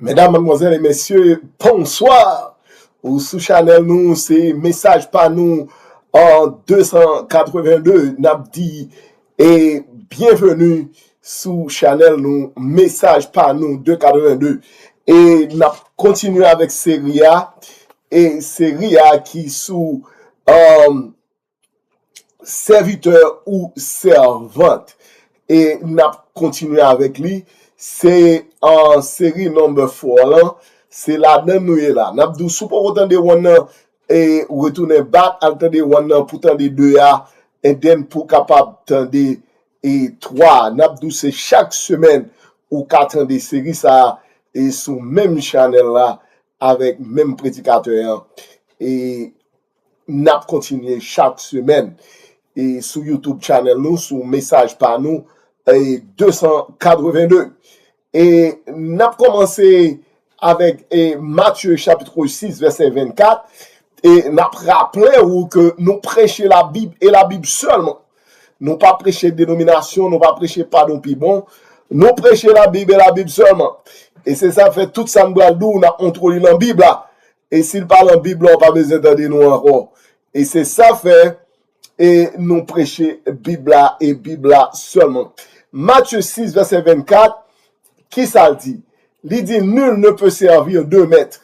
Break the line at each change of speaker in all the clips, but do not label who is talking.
Mesdames, mademoiselles et messieurs, bonsoir. Ou sous Chanel nous, c'est message par nous en 282. Nabdi et bienvenue sous Chanel nous, message par nous 282. Et n'a continué avec Seria et Seria qui sous serviteur ou servante. Et n'a continué avec lui. C'est en série number 4 là, c'est la même nous là. N'a dou sou pour autant de one et retourner back alternde one pour tant de deux a et then pour capable tendre et 3. N'a dou c'est chaque semaine ou quatre des séries ça et sous même channel là avec même prédicateur et n'a continuer chaque semaine et sur YouTube channel nous sous message par nous et 282. Et n'a commencé avec Matthieu chapitre 6 verset 24 et n'a rappelé ou que nous prêcher la Bible et la Bible seulement. Nous pas prêcher dénomination, nous pas prêcher pardon puis bon, nous prêcher la Bible et la Bible seulement. Et c'est ça fait tout ça nous on a contrôlé la Bible là. Et s'il parle en Bible, on pas besoin d'entendre nous encore. Et c'est ça fait et nous prêcher Bible là et Bible là seulement. Matthieu 6 verset 24. Qui ça dit? Il dit, nul ne peut servir deux maîtres,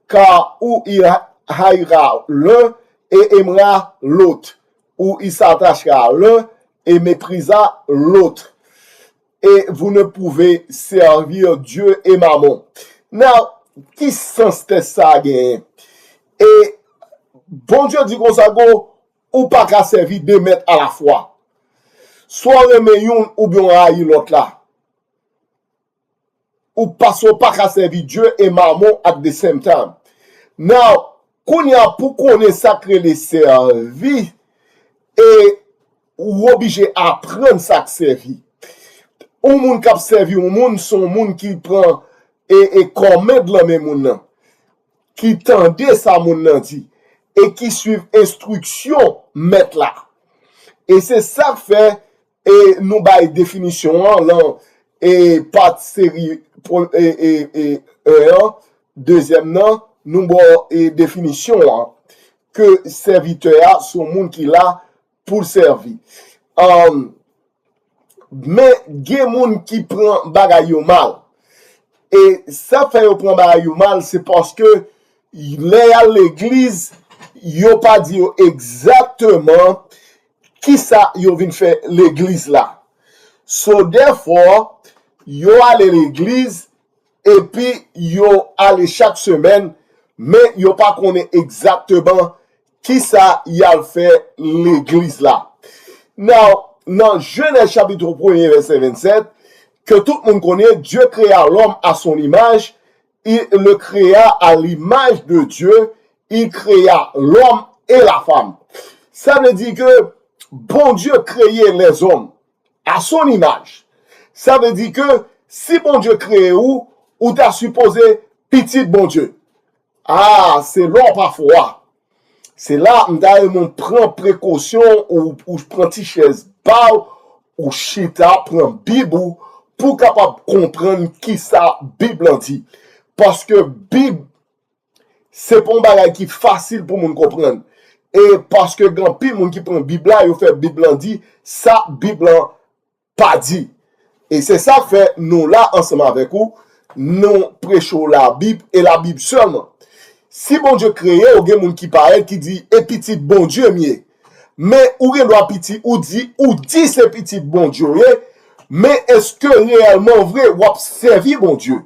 car ou il haïra l'un et aimera l'autre, ou il s'attachera à l'un et méprisera l'autre. Et vous ne pouvez servir Dieu et Mammon. Now, qui sens ça gagne? Et bon Dieu dit qu'on ça go, ou pas qu'à servir deux maîtres à la fois. Soit remet yon ou bien haï l'autre là. Ou passons pas qu'à servir Dieu et Mammon at the same time. Now, qu'on y a pour qu'on est sacré les servir et ou obligé à apprendre ça servir. Un monde qui a servi, un monde son monde qui prend et commet de la même monde qui tendait ça monde dit et qui suivent instruction mettre là. Et c'est ça fait et nous bail définition là et pas série deuxième non nous bon et définition hein, que serviteur son monde qui là pour servir mais gen moun qui prend bagay yo mal et ça fait yo prend bagay yo mal c'est parce que les à l'église yo pas dit exactement qui ça yo vinn faire l'église là so therefore yo allé l'église et puis yo allé chaque semaine mais yo pas connaît exactement qui ça y a fait l'église là. Now, dans Genèse chapitre 1 verset 27 que tout le monde connaît, Dieu créa l'homme à son image, il le créa à l'image de Dieu, il créa l'homme et la femme. Ça veut dire que bon Dieu créait les hommes à son image. Ça veut dire que si bon Dieu crée ou t'as supposé petit bon Dieu. Ah, c'est long parfois. C'est là on prend précaution ou je prends petite chaise bas ou chita prend Bible pour capable comprendre qui ça Bible en dit. Parce que Bible c'est pas un bagage qui facile pour moun comprendre. Et parce que grand pile moun qui prend Bible là, yo fait Bible en dit, ça Bible en pas dit. Et c'est ça fait, nous là, ensemble avec vous, nous prêchons la Bible et la Bible seulement. Si bon Dieu créé, ou gen moun qui parle, qui dit, et petit bon Dieu mieux. Mais, ou gen doit petit, ou dit c'est petit bon Dieu, mais est-ce que réellement vrai, ou servi bon Dieu?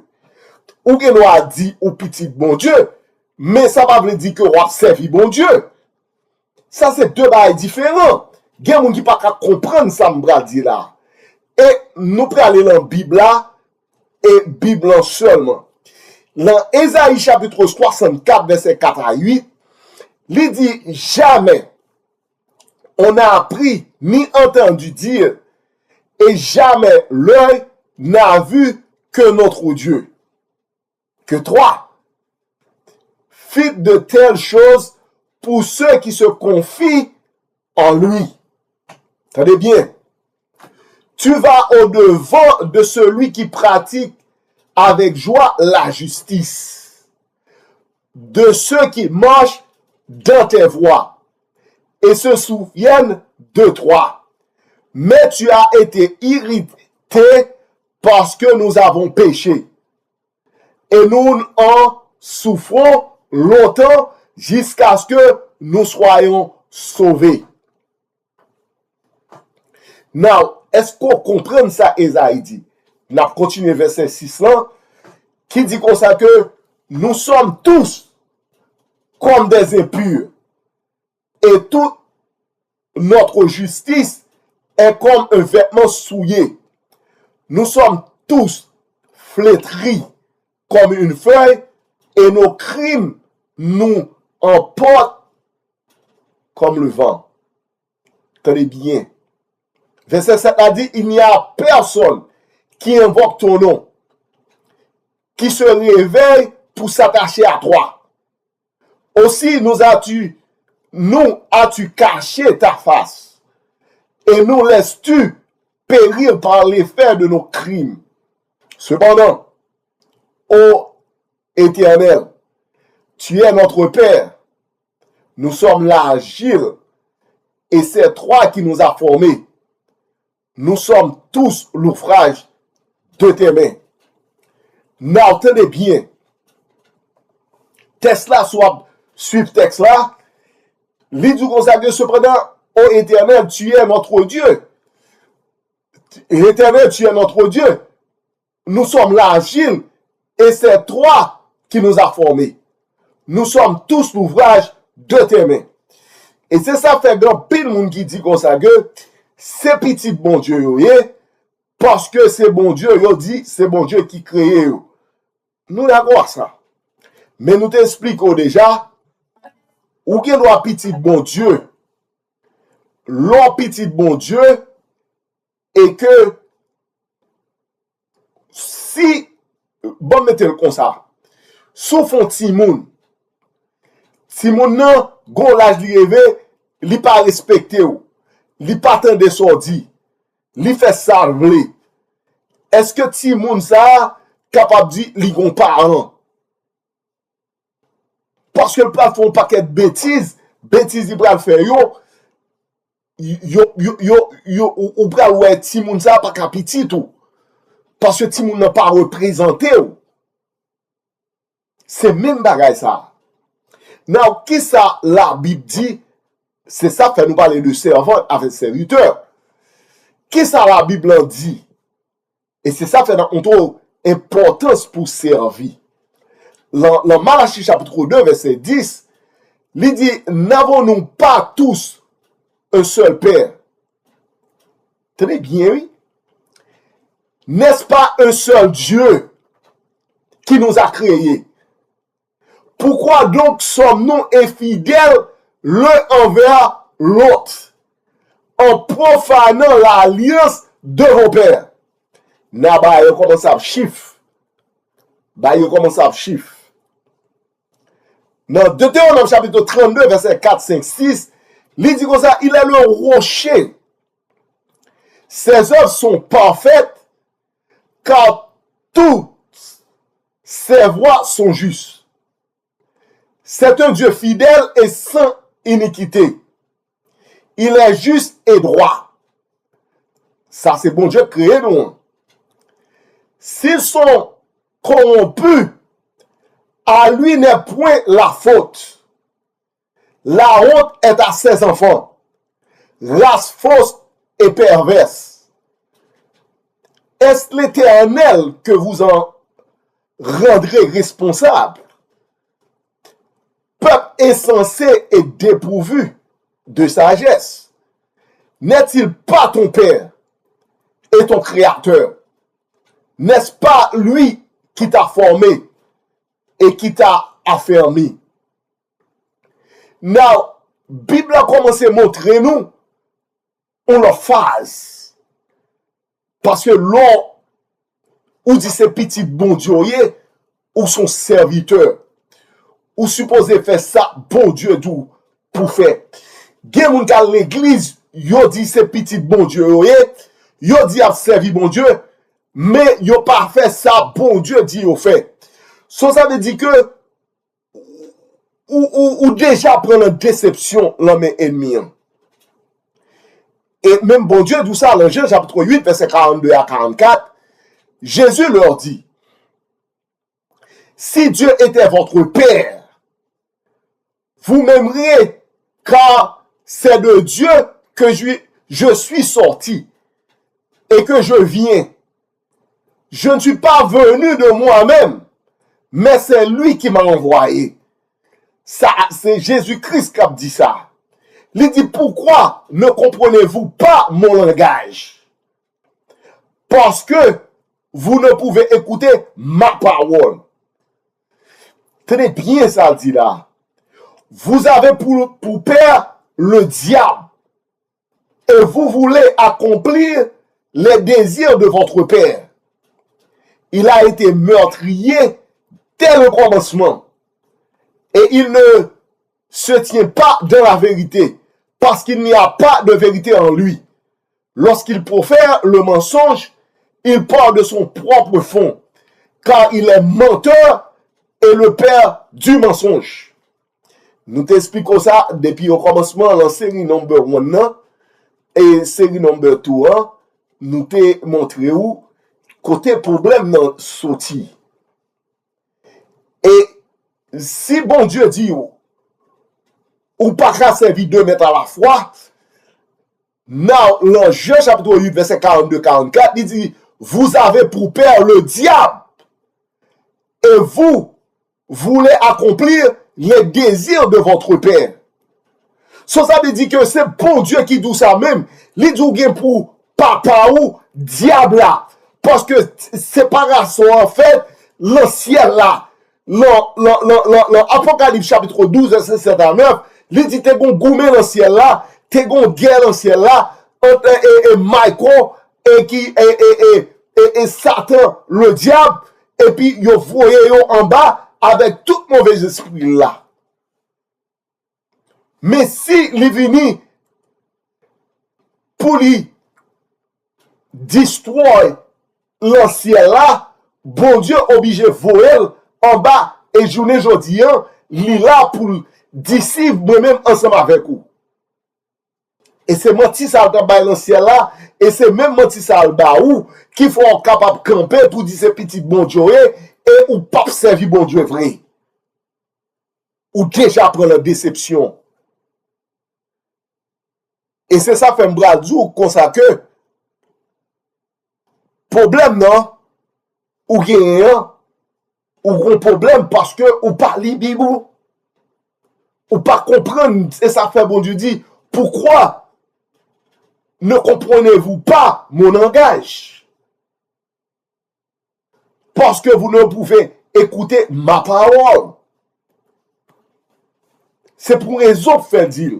Ou gen doit dit, ou petit bon Dieu, mais ça va veut dire que ou servi bon Dieu. Ça, c'est deux bails différents. Gen moun qui pas comprendre ça, m'bral dit là. Et nous prenons aller dans la Bible là, et Bible seulement. Dans Ésaïe chapitre 64, verset 4 à 8, il dit jamais on a appris ni entendu dire, et jamais l'œil n'a vu que notre Dieu. Que 3. Fit de telles choses pour ceux qui se confient en lui. Tenez bien. Tu vas au-devant de celui qui pratique avec joie la justice de ceux qui marchent dans tes voies et se souviennent de toi. Mais tu as été irrité parce que nous avons péché. Et nous en souffrons longtemps jusqu'à ce que nous soyons sauvés. Now, est-ce qu'on comprend ça, Esaïe dit? On a continué verset 6 là, qui dit comme ça que nous sommes tous comme des impurs. Et toute notre justice est comme un vêtement souillé. Nous sommes tous flétris comme une feuille et nos crimes nous emportent comme le vent. Tenez bien. Verset 7 a dit, il n'y a personne qui invoque ton nom, qui se réveille pour s'attacher à toi. Aussi nous as-tu caché ta face et nous laisses-tu périr par l'effet de nos crimes. Cependant, ô Éternel, tu es notre Père, nous sommes l'argile et c'est toi qui nous as formés. Nous sommes tous l'ouvrage de tes mains. Now, tenez bien. Texte là, soit suivre texte là. L'idée du consacré, cependant, ô Éternel, tu es notre Dieu. Éternel, tu es notre Dieu. Nous sommes l'argile et c'est toi qui nous as formés. Nous sommes tous l'ouvrage de tes mains. Et c'est ça fait grand pile monde qui dit comme ça que c'est petit bon Dieu yo, parce que c'est bon Dieu yo dit c'est bon Dieu qui crée yo. Nous d'accord ça. Mais nous t'expliquons déjà ou qu'il doit petit bon Dieu. L'on petit bon Dieu et que si bon mettez comme ça. Sous fond Timoun nan gon l'âge li rêve, li pas respecté ou. Li pas tande son dit. Li fait ça vle. Est-ce que Timoun ça capable dit li gon parent? Parce que le pas font paquet de bêtises il pral faire ou pral ouais Timoun ça pas ka petit tout. Parce que Timoun n'a pas représenté ou. C'est même bagay ça. Now, qui ça la Bible dit? C'est ça fait nous parler de servant avec serviteur. Qui ça la Bible en dit? Et c'est ça fait notre importance pour servir. Dans Malachie chapitre 2, verset 10, il dit, n'avons-nous pas tous un seul Père? Tenez bien, oui. N'est-ce pas un seul Dieu qui nous a créés? Pourquoi donc sommes-nous infidèles l'un envers l'autre, en profanant l'alliance de vos pères? N'a ba yo commence à chiffre. Dans Deutéronome chapitre 32, verset 4, 5, 6, il dit comme ça, il est le rocher. Ses œuvres sont parfaites, car toutes ses voies sont justes. C'est un Dieu fidèle et sans iniquité. Il est juste et droit. Ça, c'est bon Dieu créé, nous. S'ils sont corrompus, à lui n'est point la faute. La honte est à ses enfants. Race fausse et perverse. Est-ce l'Éternel que vous en rendrez responsable? Peuple insensé et dépourvu de sagesse. N'est-il pas ton Père et ton Créateur? N'est-ce pas lui qui t'a formé et qui t'a affermi? Now, Bible a commencé à montrer nous une phase. Parce que l'on, ou dit c'est petit bon Dieu, ou son serviteur, ou supposé faire ça, bon Dieu, d'où pour faire. Gen moun ka l'église, yo dit c'est petit bon Dieu, yo dit a servi bon Dieu, mais yo pas fait ça, bon Dieu dit au fait. Ça veut dire que, ou déjà prendre une déception, l'homme ennemi. Et même bon Dieu, tout ça, dans Jean chapitre 8, verset 42 à 44, Jésus leur dit, si Dieu était votre Père, vous m'aimeriez, car c'est de Dieu que je suis sorti et que je viens. Je ne suis pas venu de moi-même, mais c'est lui qui m'a envoyé. Ça, c'est Jésus-Christ qui a dit ça. Il dit, pourquoi ne comprenez-vous pas mon langage? Parce que vous ne pouvez écouter ma parole. Tenez bien ça dit là. Vous avez pour père le diable. Et vous voulez accomplir les désirs de votre père. Il a été meurtrier dès le commencement. Et il ne se tient pas dans la vérité, parce qu'il n'y a pas de vérité en lui. Lorsqu'il profère le mensonge, il part de son propre fond, car il est menteur et le père du mensonge. Nous t'expliquons ça depuis au commencement, la série number 1 et série number 2, nous t'ai montré où côté problème dans sorti. Et si bon Dieu dit ou pas qu'à servir 2 mètres à la fois, dans Jean chapitre 8, verset 42-44, il dit, vous avez pour père le diable, et vous voulez accomplir les désirs de votre père. Ça veut dire que c'est bon Dieu qui dit ça même. Il dit pour papa ou diable là. Parce que séparation en fait, le ciel là, l'Apocalypse chapitre 12, verset 7 à 9, il dit t'es gon goumé dans le ciel là, t'es gon guerre dans le ciel là, et Michael, et Satan, le diable, et puis yo voyez yo en bas avec tout mauvais esprit là. Mais si il vini pour lui destroy le ciel là, bon Dieu obligé voyer en bas et journée jodi il là pour d'ici moi-même ensemble avec vous. Et c'est menti ça dans le ciel là, et c'est même menti ça ou qui font capable de camper pour dire ces petits bon Dieu et ou pas servir bon Dieu vrai. Ou déjà prendre la déception. Et c'est ça fait un bras dur comme ça que problème non ou gagnant ou gros problème parce que ou pas li Bible ou pas comprendre et ça fait bon Dieu dit pourquoi ne comprenez-vous pas mon langage? Parce que vous ne pouvez écouter ma parole. C'est pour raison de faire dire.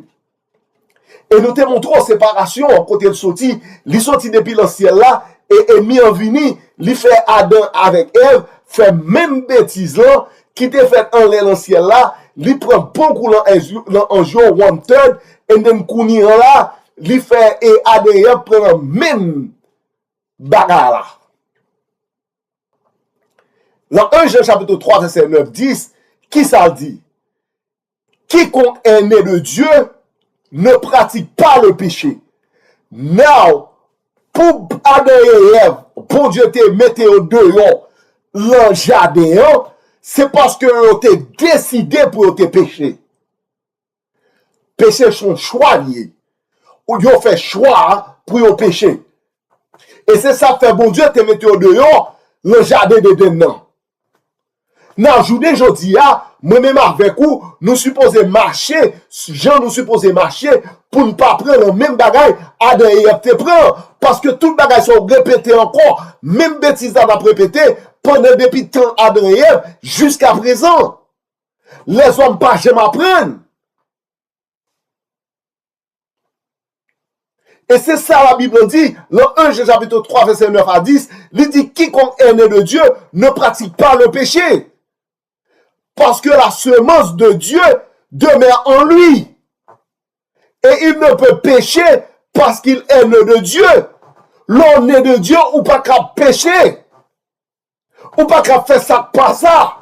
Et nous te montrons séparation côté de sorti, li sorti depuis le ciel là et mis en vini, li fait Adam avec Ève, fait même bêtise là qui te fait en l'air dans le ciel là, li prend bon coup en jour 1/3 et then kouni là, li fait et Adam et Ève prend même bagarre là. Dans 1 Jean chapitre 3 verset 9-10, qui ça dit? Quiconque est né de Dieu ne pratique pas le péché. Now, pour Adam et Ève, bon Dieu te mette au dehors le jardin, c'est parce que tu décidé pour te pécher. Péché son choix lié. Ou tu fait choix pour pécher. Et c'est ça fait bon Dieu te mette au dehors le jardin de Déden. Dans journée jodi a, moi-même avec vous, nous supposons marcher, Jean nous supposons marcher pour ne pas prendre le même bagage Adam et Ève te prend. Parce que tout bagage sont répétés encore, même bêtises à répété pendant depuis temps Adam et Ève jusqu'à présent. Les hommes pas jamais apprennent. Et c'est ça la Bible dit, dans 1 Jean chapitre 3 verset 9 à 10, il dit quiconque est né de Dieu ne pratique pas le péché. Parce que la semence de Dieu demeure en lui. Et il ne peut pécher parce qu'il est né de Dieu. l'on est de Dieu, ou pas qu'à pécher, ou pas qu'à faire ça, pas ça.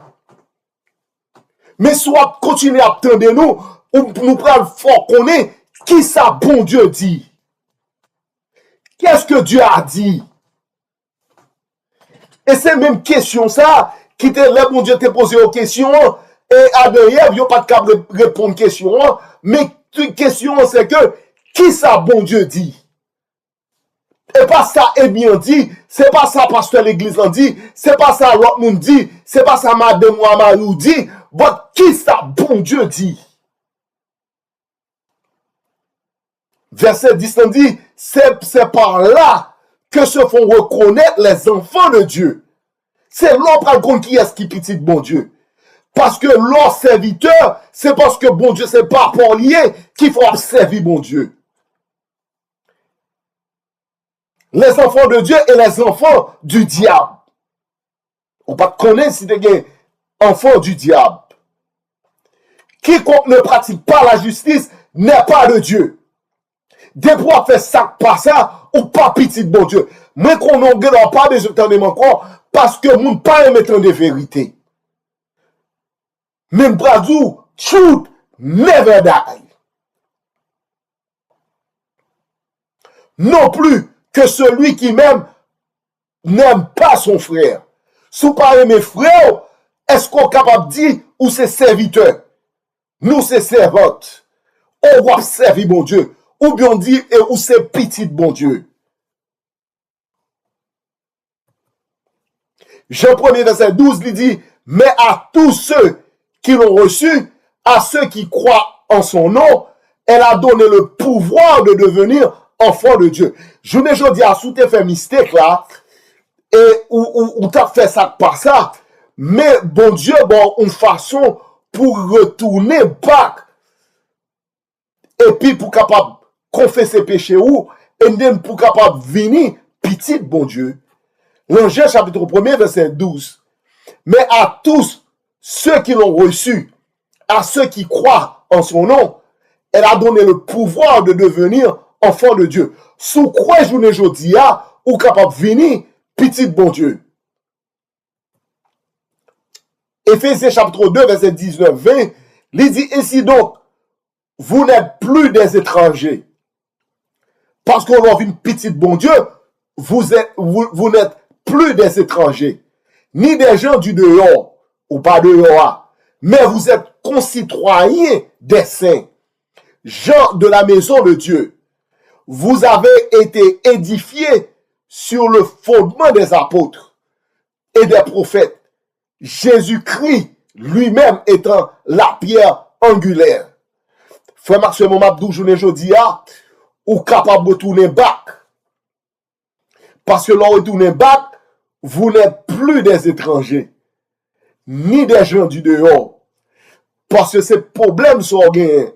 Mais soit continuer à attendre nous, ou nous prenons fort qu'on est, qui ça bon Dieu dit? Qu'est-ce que Dieu a dit? Et c'est même question ça, qui te là, bon Dieu te posé aux questions, et Adam et Ève, ils n'ont pas de répondre aux questions, mais la question c'est que, qui ça bon Dieu dit? Et pas ça est bien dit, c'est pas ça pasteur l'église en dit, c'est pas ça l'autre monde dit, c'est pas ça madame ou Amalou dit, mais qui ça bon Dieu dit? Verset 10 on dit, c'est par là que se font reconnaître les enfants de Dieu. C'est là par contre qui est-ce qui petit bon Dieu. Parce que leur serviteur, c'est parce que bon Dieu, c'est pas pour lier qu'il faut servir bon Dieu. Les enfants de Dieu et les enfants du diable. On ne peut pas connaître si tu es enfant du diable. Quiconque ne pratique pas la justice n'est pas de Dieu. Des fois faire ça, pas ça, ou pas petit bon Dieu. Mais qu'on n'a pas des entendements encore, parce que nous ne pas mettre de vérité. Même bradou, truth never die. Non plus que celui qui m'aime n'aime pas son frère. Si vous parlez mes frères, est-ce qu'on est capable de dire ou c'est serviteur? Nous c'est servantes. On va servir bon Dieu. Ou bien on dit ou c'est petit bon Dieu. Jean 1er verset 12 lui dit, mais à tous ceux qui l'ont reçu, à ceux qui croient en son nom, elle a donné le pouvoir de devenir enfant de Dieu. Je ne dis à sous te fait mistake là, et ou t'as fait ça par ça, mais bon Dieu, bon, une façon pour retourner back, et puis pour capable confesser péché ou, et then pour capable venir petit bon Dieu. L'Angèle chapitre 1er verset 12. Mais à tous ceux qui l'ont reçu, à ceux qui croient en son nom, elle a donné le pouvoir de devenir enfant de Dieu. Sous quoi je ne dis ou capable de venir petit bon Dieu. Éphésiens chapitre 2 verset 19-20, il dit ainsi donc, vous n'êtes plus des étrangers. Parce qu'on a vu une petite bon Dieu, vous n'êtes plus des étrangers, ni des gens du dehors, ou pas dehors, mais vous êtes concitoyens des saints, gens de la maison de Dieu. Vous avez été édifiés sur le fondement des apôtres et des prophètes, Jésus-Christ lui-même étant la pierre angulaire. Frère Maxime Mabdou, je ne dis pas, ou capable de tourner back. Parce que l'on retourne back, vous n'êtes plus des étrangers, ni des gens du dehors. Parce que ces problèmes sont gagnés.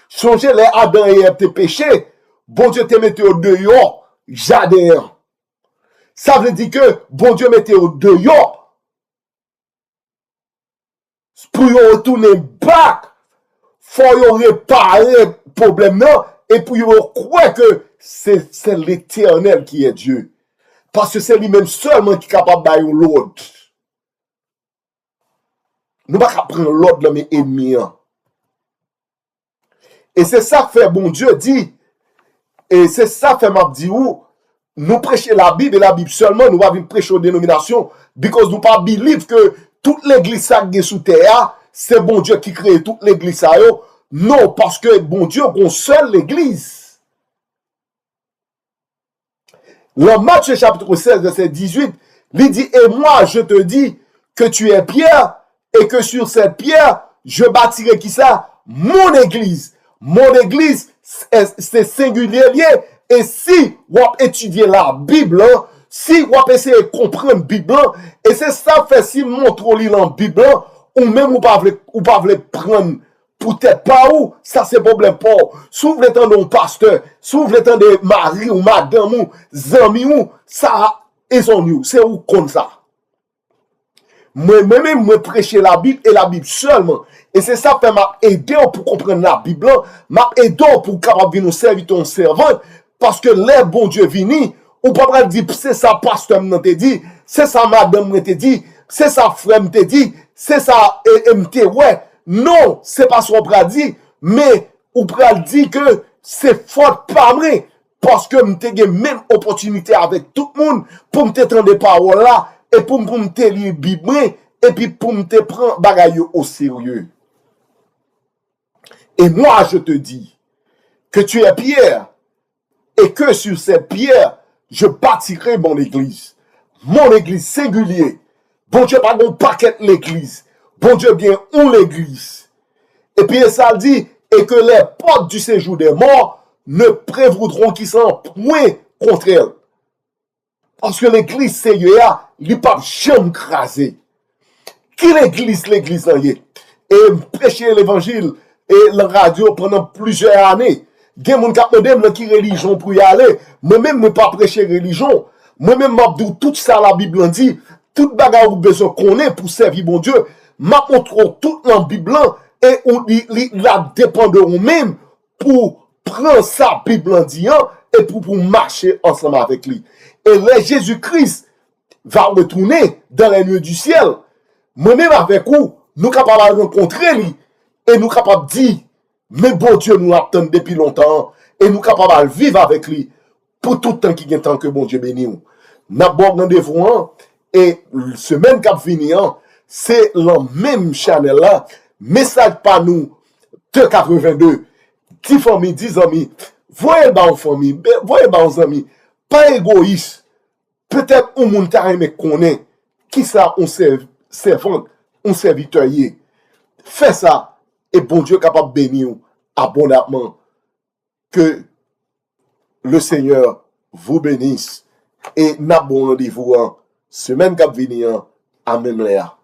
Songez les Adam et Ève te péché, bon Dieu te mette au dehors, jardin. Ça veut dire que bon Dieu mette au dehors. Pour retourner back, faut réparer le problème là, et pour croire que c'est l'Éternel qui est Dieu. Parce que c'est lui-même seulement qui est capable de faire l'ordre. Nous ne pouvons pas prendre l'ordre de mes ennemis. Et c'est ça que fait bon Dieu dit. Et c'est ça que fait m'a dit où nous prêcher la Bible et la Bible seulement, nous allons prêcher aux dénominations. Because nous pas believe que toute l'église qui est sous terre, c'est bon Dieu qui crée toute l'église. Non, parce que bon Dieu a seule l'église. Dans Matthieu chapitre 16, verset 18, il dit, et moi je te dis que tu es Pierre, et que sur cette pierre, je bâtirai qui ça? Mon église. Mon église, c'est singulier. Et si vous étudiez la Bible, si vous essayez de comprendre la Bible, et c'est ça fait si montre la Bible, ou même vous ne pouvez prendre peut-être pas où, ça c'est problème pour. Si vous voulez entendre un pasteur, si vous voulez entendre mari ou madame ou zami ou, ça, is on you. C'est où comme ça. Moi-même, moi prêcher la Bible et la Bible seulement. Et c'est ça qui m'a aidé pour comprendre la Bible, m'a aidé pour capable nous servir ton servant, parce que les bon Dieu vini, Ou pas dire, c'est ça pasteur m'te dit, c'est ça madame m'te dit, c'est ça frère m'te dit, c'est ça m'te ouais. Non, c'est pas ce qu'on pral dit, mais ou pral dit que c'est faute pas vrai parce que m'te gen même opportunité avec tout le monde pour m'te prendre des paroles là et pour m'te lire Bible et puis pour m'te prendre bagay au sérieux. Et moi je te dis que tu es Pierre et que sur cette pierre je bâtirai mon église. Mon église singulier. Bon Dieu, pas un paquet l'église. Bon Dieu, bien, on l'église. Et puis ça dit, et que les portes du séjour des morts ne prévaudront qui s'en point contre elle. Parce que l'église sérieux, il n'est pas jamais crasé. Qui l'église là y est? Et prêcher l'évangile et la radio pendant plusieurs années. Gen moun kap demande qui religion pour y aller. Moi-même, je ne pas prêcher religion. Moi-même, je dis tout ça la Bible en dit. Tout bagage ou besoin qu'on ait pour servir bon Dieu. Ma montre tout dans la Bible et on la dépend de nous-mêmes pour prendre sa Bible en disant et pour marcher ensemble avec lui. Et là, Jésus-Christ va retourner dans les lieux du ciel. Moi-même avec vous, nous sommes capables de rencontrer lui et nous sommes capables de dire, mais bon Dieu nous attend depuis longtemps et nous sommes capables de vivre avec lui pour tout le temps qui est temps que bon Dieu bénisse nous. Nous avons rendez-vous et semaine qui vient, c'est la même channel là, message par nous 282, 10 familles, 10 amis, voyez ba en famille, voyez ba aux amis, pas égoïste. Peut-être un monde t'a aimé connaît qui ça on servant, on serviteur yé. Fais ça et bon Dieu capable de bénir abondamment. Que le Seigneur vous bénisse et n'a bon rendez-vous semaine qui vient à même l'air.